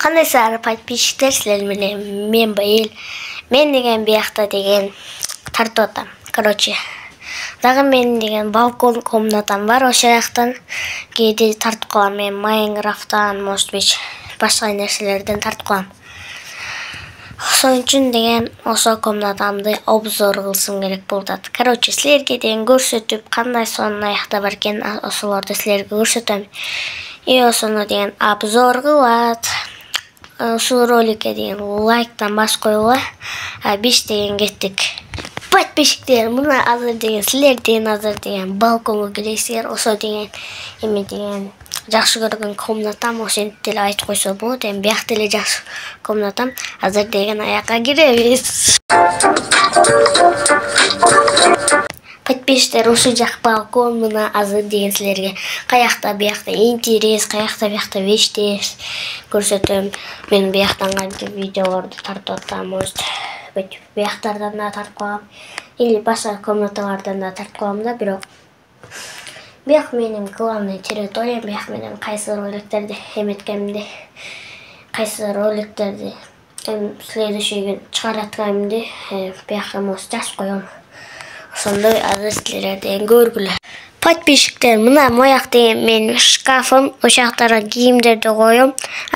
Кандай сары подписчиктер, силер менен мен Байыл. Мен деген биякта деген тартып атам. Короче, дагы мен деген балкон комнатам бар. Ошол жактан кээде тартып калам. Мен Майнкрафттан, может быть, башка нерселерден тартып калам. Ошон үчүн деген ошол комнатамды обзор кылсам керек болуп атат. Короче, силерге деген көрсөтүп, кандай сонун аякта бар экен, ошолорду силерге көрсөтөм. И ошону деген обзор кылат. Ушул роликке деген лайктан баш коюла. Биз деген кеттик. Подписчиктер, мына азыр деген силер деген азыр деген балконго киресиңер. Ошо деген эме деген жакшы көргөн комнатам, ошентип эле айтып койсо болот. Эми биякта эле жакшы комнатам. Азыр деген аякка киребиз. Подписчиктер, ушул жак балкон, мына азыр деген силерге каякта биякта интерес, каякта биякта вещтер көрсөтөм. Мен бияктан кантип видеолорду тартып атам, может, бияктардан да тартып калам, или башка комнаталардан да тартып калам да, бирок бияк менин главный территориям, бияк менен кайсы роликтерди эметкенимди, кайсы роликтерди следующий күн чыгаратканимди биякка может жазып коем. Ошондой азыр силер деген көргүлө. Подписчиктер, мына мояк деген менин шкафым, ошол жактарга кийимдерди коем.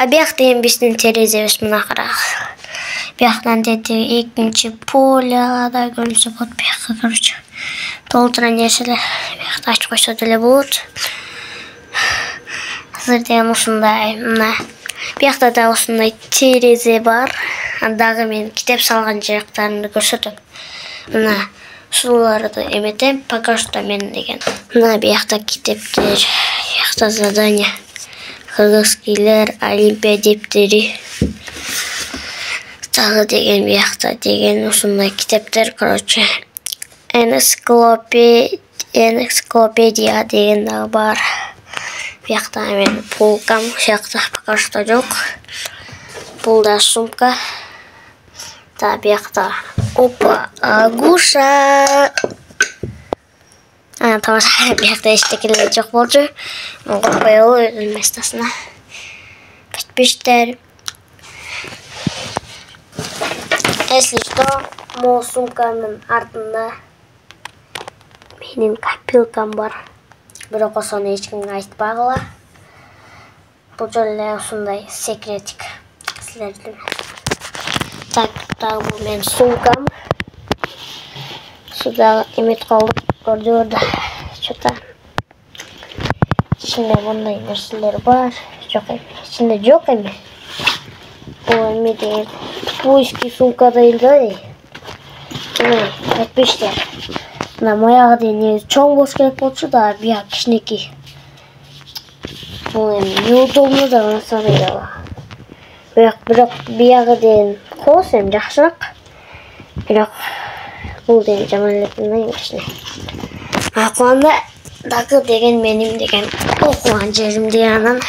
Бияк деген биздин терезебиз, мына карагыз. Бияктан тети экинчи поля да көрүнсө болот. Биякка, короче, толтура нерселер биякта ачып койсо деле болот. Азыр деген ушундай, мына биякта да ушундай терезе бар. Дагы мен китеп салган жактарымды көрсөтөм. Мына ушуларды эметем, пока что мен деген. Мына биякта китептер, биякта задание, кыргызскийлер, олимпия дептери. Дагы деген биякта деген ушундай китептер, короче, энциклопедия деген дагы бар. Биякта мен полкам, ушул жакта пока что жок. Бул да сумка. Да, биякта опа, агуша. Тамаша, биякта эчтекелер жок болчу. Коюп коелу өзүнүн местосуна. Подписчиктер, если что, могу сумканын артында менин копилкам бар. Бирок ошону эч кимге айтпагыла. Бул жолу эле ушундай секретик силердин. Так, бул менин сумкам. Сюда эметип калдык, көрдүңөр да. Что-то ичинде мындай нерселер бар. Жок эми, ичинде жок эми. Бул эме деген поиски сумкада эле. Подписчиктер, мына моягы деген чоң болуш керек болчу да, бияк кичинекей. Бул эми неудобно да насарыйла. Бирок биягы деген класс эми жакшыраак. Бирок бул деген жаман эле кичине. Акыланда дагы деген менин деген окуган жеримди, анан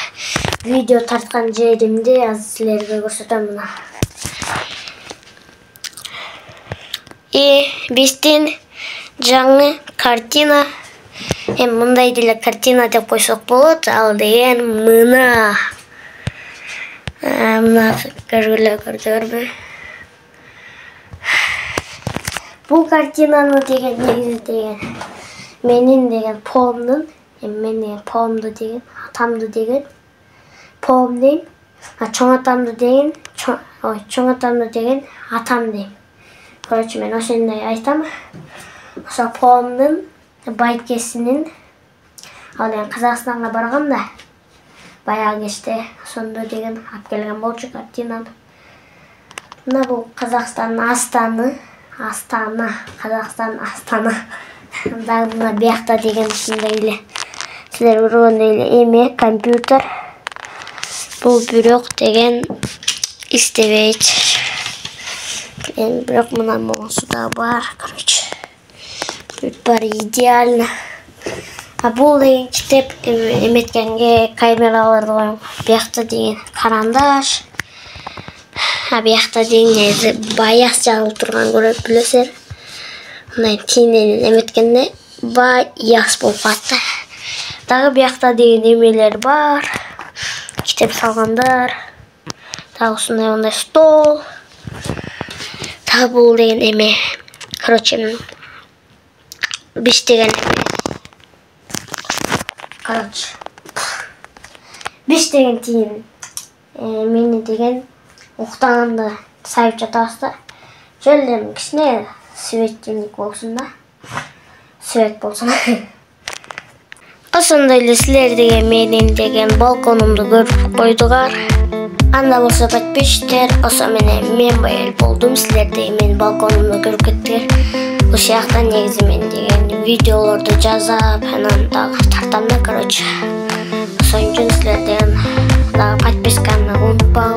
видео тарткан жеримди азыр силерге көрсөтөм мына. Биздин жаңы картина, мындай деле картина деп койсок болот. Ал деген мына. Мына көрдүңөрбү? Бул картинаны деген негизи деген менин деген поэмдин, мен деген поэмду деген, атамды деген поэм дейм. Чоң атамды деген, чоң атамды деген атам дейм. Короче, мен ошондой айтам. Ошо поэмдин байкесинин, ал деген Казакстанга баргам да, баягы кечте ошондо деген алып келген болчу картинаны. Мына бул Казакстандын Астана, Казакстан Астана. Дагы мына биякта деген ушундай эле силер көргөндөй эле эме компьютер. Бул бирок деген иштебейт. Бирок мына моусу да бар, короче. Бүт баары идеально. Бул деген китеп эметкенге камераларды коем. Биякта деген карандаш. Биякта деген баяс жагылып турган көрөт билесиздер. Мындай тийнен эметкенде баяс болуп калат. Дагы биякта деген эмелер бар. Китеп салгандар. Тағы осындай стол. Тағы бұл деген эме. Короче, биш деген эме. Короче. Биш деген тиын. Мені деген уктаганда сайып жатабыз да. Жөлдерим кичине светильник болсун да. Свет болсун. Ошондой эле силер деген менин деген балконумду көрүп койдуңар. Анда болсо подписчиктер, ошо менен мен Байел болдум. Силер деген менин балконумду көрүп кеттиңер. Ошол жакта негизи мен деген видеолорду жазап, анан дагы тартам да, короче. Ошон үчүн силер деген дагы подписканы унутпаңыздар.